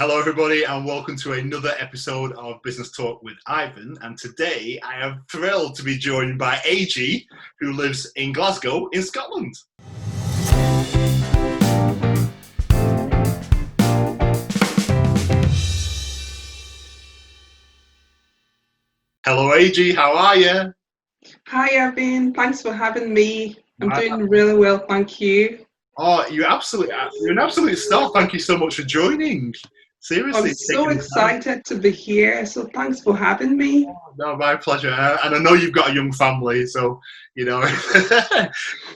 Hello, everybody, and welcome to another episode of Business Talk with Ivan. And today I am thrilled to be joined by Ig, who lives in Glasgow, in Scotland. Hello, Ig, how are you? Hi, Ivan. Thanks for having me. I'm doing really well, thank you. Oh, you're an absolute star. Thank you so much for joining. I'm Seriously, so taking the time. excited to be here. So thanks for having me. No, my pleasure. And I know you've got a young family, so,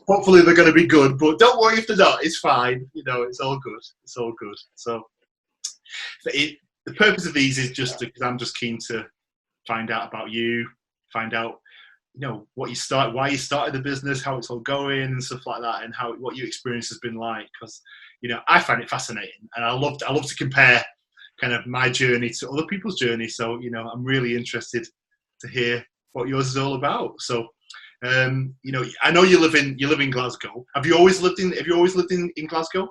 hopefully they're going to be good. But don't worry if they're not. It's fine. It's all good. It's all good. So the purpose of these is just because I'm just keen to find out about you, find out, what you start, why you started the business, how it's all going and stuff like that, and what your experience has been like. Because, I find it fascinating, and I love to compare kind of my journey to other people's journey. So, I'm really interested to hear what yours is all about. So, I know you live in Glasgow. Have you always lived in Glasgow?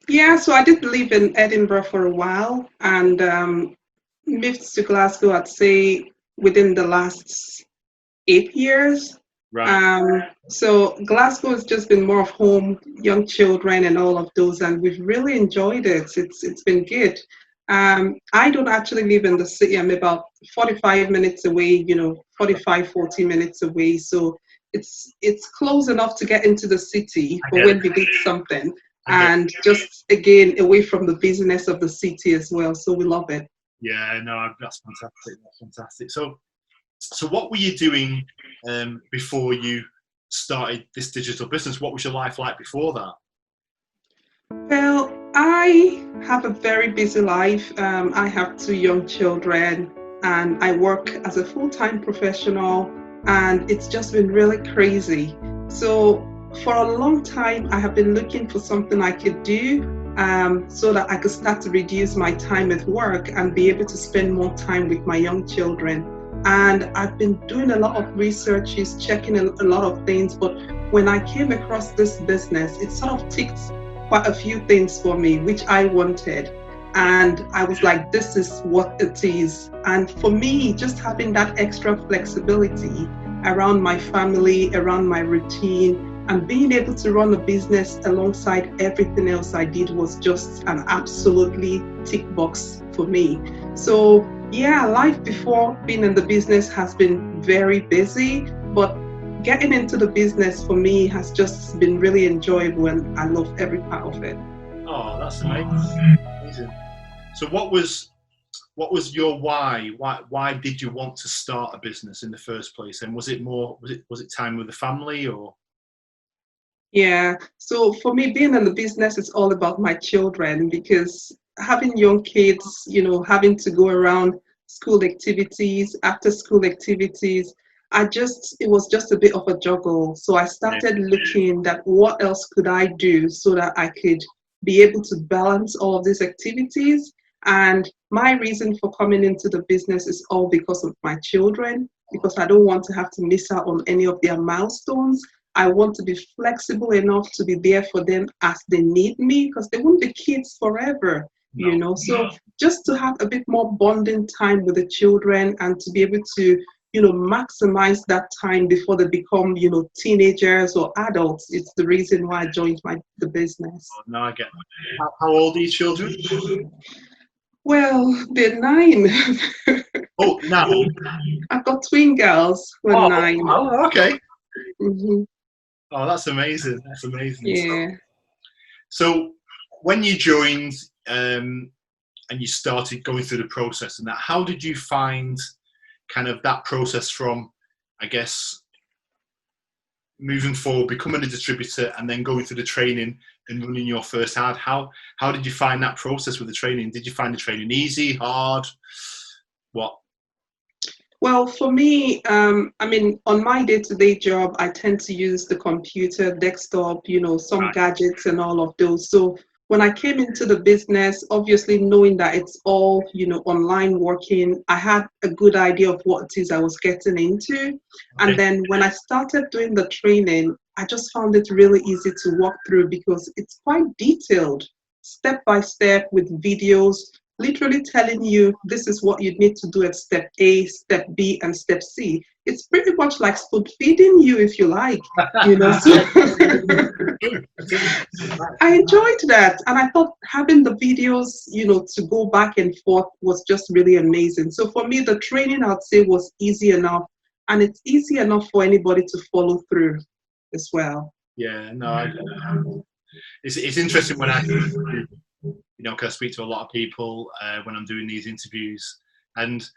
Yeah, so I did live in Edinburgh for a while and moved to Glasgow, I'd say, within the last 8 years. Right. So Glasgow has just been more of home, young children and all of those, and we've really enjoyed it. It's been good. I don't actually live in the city. I'm about 45 minutes away, 45, 40 minutes away. So it's close enough to get into the city I for get it. when we need something. I get it. And just again away from the busyness of the city as well. So we love it. Yeah, no, that's fantastic. That's fantastic. So what were you doing before you started this digital business? What was your life like before that? Well, I have a very busy life. I have 2 young children and I work as a full-time professional, and it's just been really crazy. So for a long time, I have been looking for something I could do so that I could start to reduce my time at work and be able to spend more time with my young children. And I've been doing a lot of researches, checking a lot of things, but when I came across this business, it sort of ticked quite a few things for me, which I wanted. And I was like, this is what it is. And for me, just having that extra flexibility around my family, around my routine, and being able to run a business alongside everything else I did was just an absolutely tick box for me. So yeah, life before being in the business has been very busy, but getting into the business for me has just been really enjoyable, and I love every part of it. Oh, that's amazing. So what was your why? Why did you want to start a business in the first place? And was it time with the family or? Yeah, so for me, being in the business is all about my children, because having young kids, having to go around school activities, after school activities, it was just a bit of a juggle. So I Yeah. started looking at what else could I do so that I could be able to balance all of these activities. And my reason for coming into the business is all because of my children, because I don't want to have to miss out on any of their milestones. I want to be flexible enough to be there for them as they need me, because they won't be kids forever, No. So just to have a bit more bonding time with the children and to be able to, maximize that time before they become, teenagers or adults. It's the reason why I joined the business. Oh, no, I get that. How old are your children? Well, they're 9. Oh, 9. I've got twin girls who are 9. Oh, okay. Hmm. Oh, that's amazing. That's amazing. Yeah. So when you joined and you started going through the process and that, how did you find kind of that process from, I guess, moving forward, becoming a distributor and then going through the training and running your first ad? How did you find that process with the training? Did you find the training easy, hard? What? Well, for me, on my day-to-day job, I tend to use the computer, desktop, some Right. gadgets and all of those. So when I came into the business, obviously knowing that it's all, online working, I had a good idea of what it is I was getting into. Okay. And then when I started doing the training, I just found it really easy to walk through because it's quite detailed. step by step with videos, literally telling you this is what you need to do at step A, step B, and step C. It's pretty much like spoon feeding you, if you like, you know. So I enjoyed that, and I thought having the videos, you know, to go back and forth was just really amazing. So for me, the training, I'd say, was easy enough, and it's easy enough for anybody to follow through as well. Yeah, no, it's interesting when I, you know, 'cause I speak to a lot of people when I'm doing these interviews, and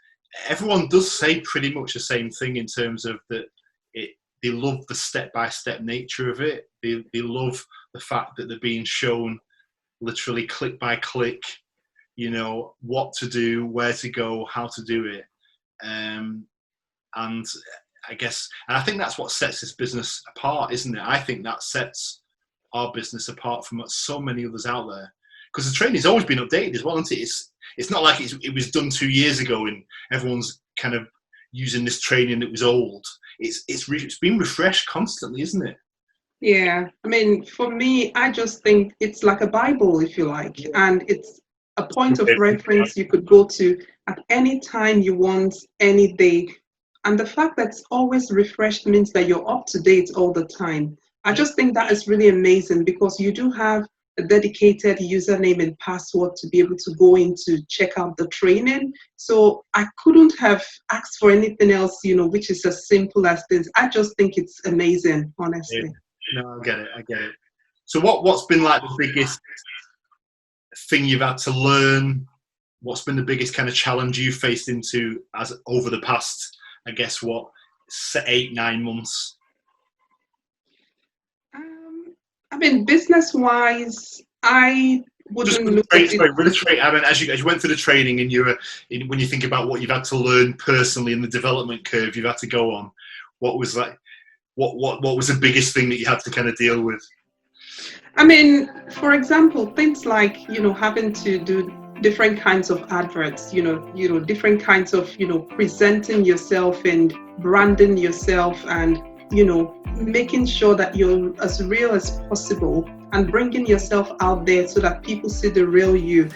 everyone does say pretty much the same thing in terms of that they love the step-by-step nature of it. They love the fact that they're being shown literally click by click, you know, what to do, where to go, how to do it. And I guess, and I think that's what sets this business apart, isn't it? I think that sets our business apart from so many others out there. Because the training's always been updated as well, isn't it? It's not like it was done 2 years ago and everyone's kind of using this training that was old. It's been refreshed constantly, isn't it? Yeah, I mean, for me, I just think it's like a Bible, if you like, and it's a point of reference you could go to at any time you want, any day. And the fact that it's always refreshed means that you're up to date all the time. I just think that is really amazing because you do have a dedicated username and password to be able to go in to check out the training. So I couldn't have asked for anything else, you know, which is as simple as this. I just think it's amazing, honestly. Yeah. No, I get it. So what's been like the biggest thing you've had to learn? What's been the biggest kind of challenge you faced into as over the past, I guess, 8-9 months? I mean, business-wise, I wouldn't look at it. With the training, I mean, as you went through the training, and when you think about what you've had to learn personally in the development curve you've had to go on, what was like, what was the biggest thing that you had to kind of deal with? I mean, for example, things like, you know, having to do different kinds of adverts, you know, different kinds of, you know, presenting yourself and branding yourself and, you know, making sure that you're as real as possible and bringing yourself out there so that people see the real you.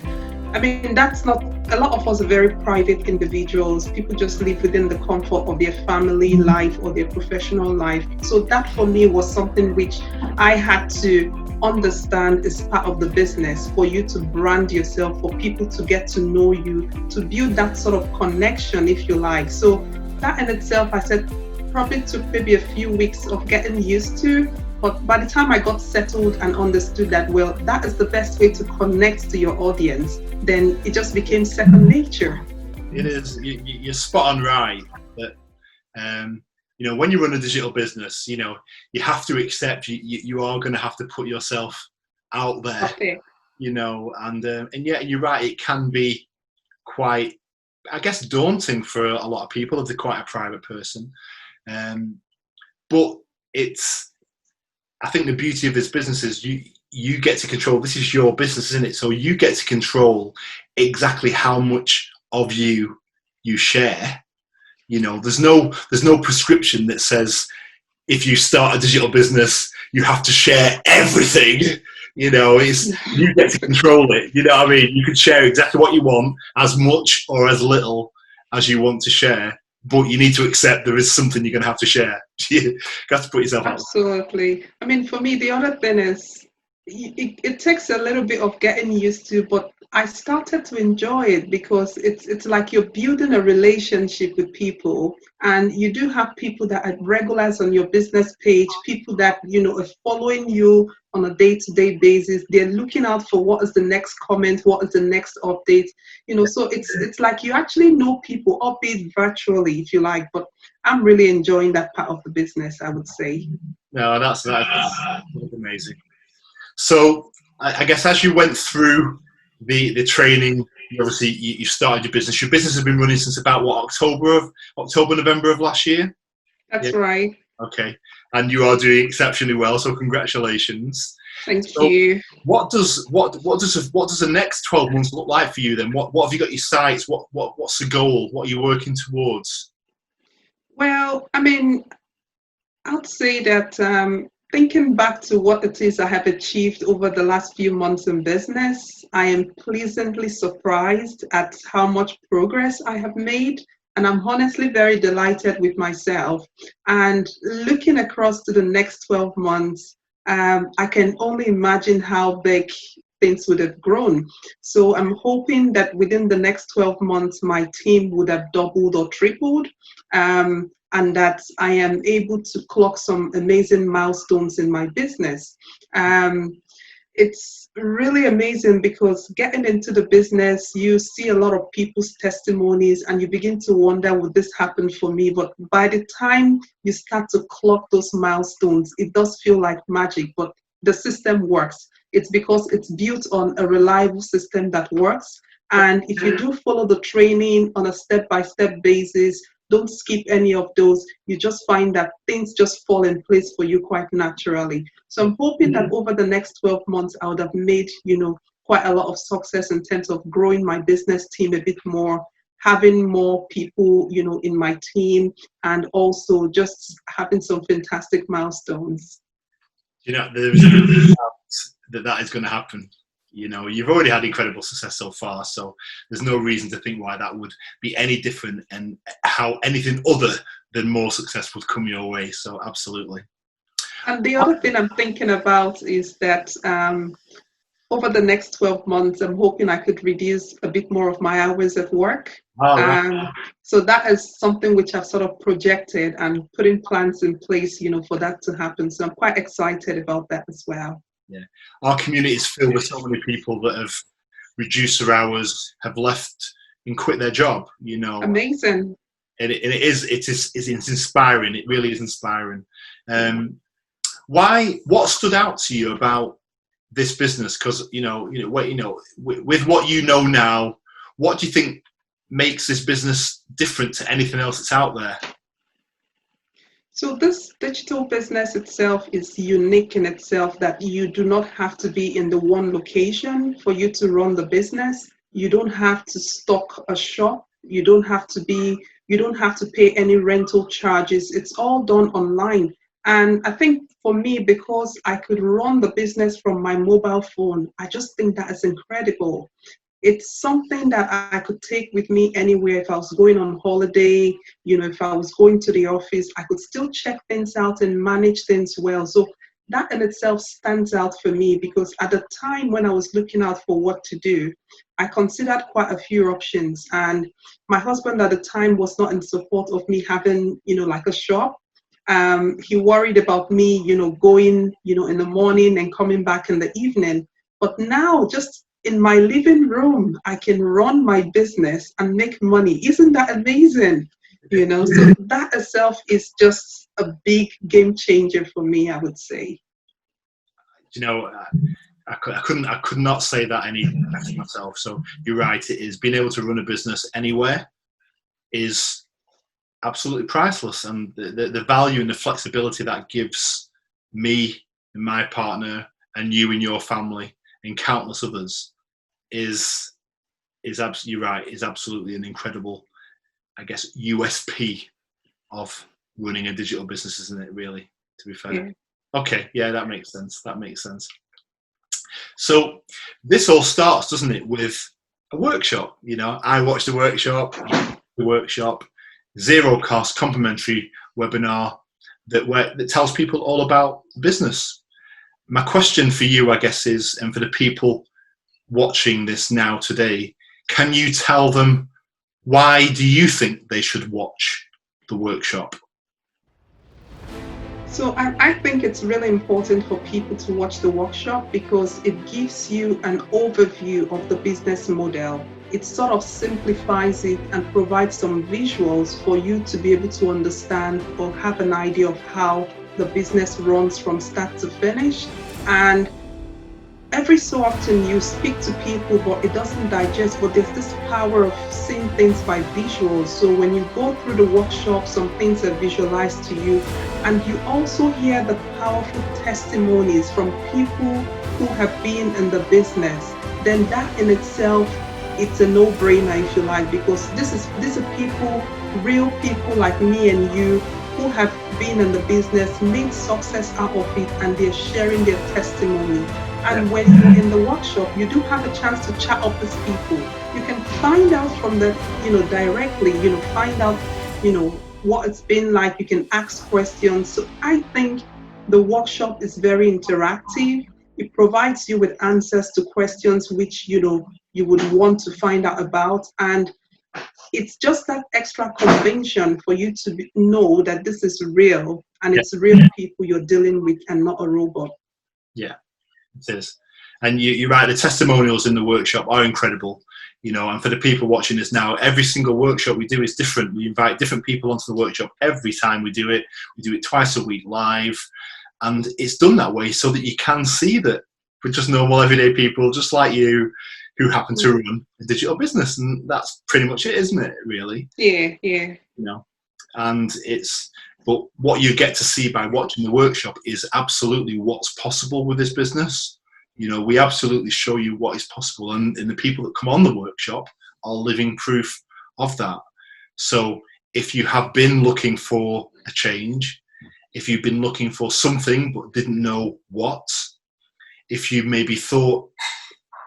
I mean, that's not, a lot of us are very private individuals. People just live within the comfort of their family life or their professional life. So that for me was something which I had to understand is part of the business, for you to brand yourself, for people to get to know you, to build that sort of connection, if you like. So that in itself, I said, probably took maybe a few weeks of getting used to. But by the time I got settled and understood that, well, that is the best way to connect to your audience, then it just became second nature. It is. You're spot on right. That you know, when you run a digital business, you know, you have to accept you are going to have to put yourself out there. Okay. You know, and yeah, you're right. It can be quite, I guess, daunting for a lot of people if they're quite a private person. But I think the beauty of this business is you get to control. This is your business, isn't it? So you get to control exactly how much of you share. You know, there's no prescription that says if you start a digital business you have to share everything. You know, you get to control it. You know what I mean? You can share exactly what you want, as much or as little as you want to share. But you need to accept there is something you're going to have to share. You have to put yourself out. Absolutely. I mean, for me, the other thing is it takes a little bit of getting used to, but I started to enjoy it because it's like you're building a relationship with people, and you do have people that are regulars on your business page, people that, you know, are following you on a day-to-day basis. They're looking out for what is the next comment, what is the next update, you know. So it's like you actually know people, albeit virtually, if you like. But I'm really enjoying that part of the business, I would say. No, that's amazing. So I guess as you went through the training, obviously you started your business. Your business has been running since about what, October, November of last year? That's right. Okay, and you are doing exceptionally well. So congratulations. Thank you. What does the next 12 months look like for you then? What have you got your sights? What's the goal? What are you working towards? Well, I mean, I'd say that Thinking back to what it is I have achieved over the last few months in business, I am pleasantly surprised at how much progress I have made. And I'm honestly very delighted with myself. And looking across to the next 12 months, I can only imagine how big things would have grown. So I'm hoping that within the next 12 months, my team would have doubled or tripled. And that I am able to clock some amazing milestones in my business. It's really amazing because getting into the business, you see a lot of people's testimonies and you begin to wonder, would this happen for me? But by the time you start to clock those milestones, it does feel like magic, but the system works. It's because it's built on a reliable system that works. And if you do follow the training on a step-by-step basis, don't skip any of those. You just find that things just fall in place for you quite naturally. So I'm hoping that over the next 12 months, I would have made, quite a lot of success in terms of growing my business team a bit more, having more people, in my team, and also just having some fantastic milestones. There's no doubt that is going to happen. You've already had incredible success so far, so there's no reason to think why that would be any different and how anything other than more success would come your way. So absolutely. And the other thing I'm thinking about is that over the next 12 months, I'm hoping I could reduce a bit more of my hours at work. Oh, right. So that is something which I've sort of projected and putting plans in place, for that to happen. So I'm quite excited about that as well. Yeah, our community is filled with so many people that have reduced their hours, have left and quit their job. Amazing. And it's inspiring. It really is inspiring. What stood out to you about this business? Because with what you know now, what do you think makes this business different to anything else that's out there? So this digital business itself is unique in itself, that you do not have to be in the one location for you to run the business. You don't have to stock a shop. You don't have to pay any rental charges. It's all done online. And I think for me, because I could run the business from my mobile phone, I just think that is incredible. It's something that I could take with me anywhere. If I was going on holiday, if I was going to the office, I could still check things out and manage things well. So that in itself stands out for me, because at the time when I was looking out for what to do, I considered quite a few options. And my husband at the time was not in support of me having, like a shop. He worried about me, going, in the morning and coming back in the evening. But now, just in my living room, I can run my business and make money. Isn't that amazing? So that itself is just a big game changer for me, I would say. I could not say that any better myself. So you're right. It is being able to run a business anywhere is absolutely priceless, and the value and the flexibility that gives me and my partner and you and your family and countless others is absolutely right. Is absolutely an incredible, I guess, USP of running a digital business, isn't it? Really, to be fair. Yeah. Okay, yeah, that makes sense. So this all starts, doesn't it, with a workshop? I watched the workshop, zero cost, complimentary webinar that tells people all about business. My question for you, I guess, is, and for the people watching this now today, can you tell them, why do you think they should watch the workshop? So I think it's really important for people to watch the workshop because it gives you an overview of the business model. It sort of simplifies it and provides some visuals for you to be able to understand or have an idea of how the business runs from start to finish. And every so often you speak to people, but it doesn't digest, but there's this power of seeing things by visuals. So when you go through the workshop, some things are visualized to you, and you also hear the powerful testimonies from people who have been in the business. Then that in itself, it's a no-brainer, if you like, because these are people, real people like me and you, who have been in the business, made success out of it, and they're sharing their testimony. And when you're in the workshop, you do have a chance to chat up with people. You can find out from the, directly, find out, what it's been like. You can ask questions. So I think the workshop is very interactive. It provides you with answers to questions which, you would want to find out about. And it's just that extra conviction for you to know that this is real and it's real people you're dealing with and not a robot. Yeah, it is. And you're right, the testimonials in the workshop are incredible. And for the people watching this now, every single workshop we do is different. We invite different people onto the workshop every time we do it. We do it twice a week live. And it's done that way so that you can see that we're just normal everyday people, just like you, who happen to run a digital business. And that's pretty much it, isn't it, really? Yeah. But what you get to see by watching the workshop is absolutely what's possible with this business. We absolutely show you what is possible. And the people that come on the workshop are living proof of that. So if you have been looking for a change, if you've been looking for something but didn't know what, if you maybe thought,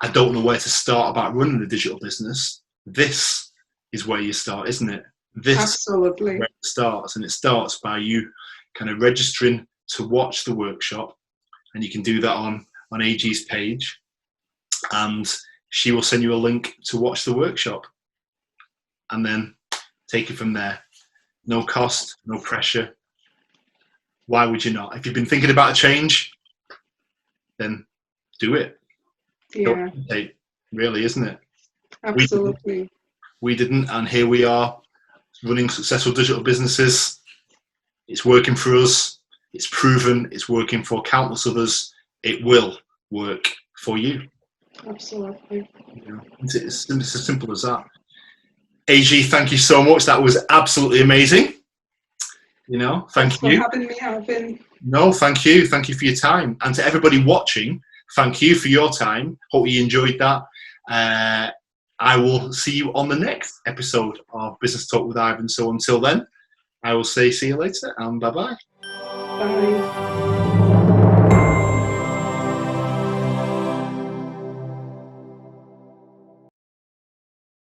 I don't know where to start about running a digital business, this is where you start, isn't it? This Absolutely. is where it starts. And it starts by you kind of registering to watch the workshop. And you can do that on AG's page. And she will send you a link to watch the workshop. And then take it from there. No cost, no pressure. Why would you not? If you've been thinking about a change, then do it. Yeah. Really, isn't it? Absolutely. We didn't, and here we are running successful digital businesses. It's working for us. It's proven. It's working for countless others. It will work for you. Absolutely. It's as simple as that. AG, thank you so much. That was absolutely amazing. Thank you for having me, Alvin. No, thank you. Thank you for your time. And to everybody watching, thank you for your time. Hope you enjoyed that. I will see you on the next episode of Business Talk with Ivan. So until then, I will say see you later and bye-bye. Bye.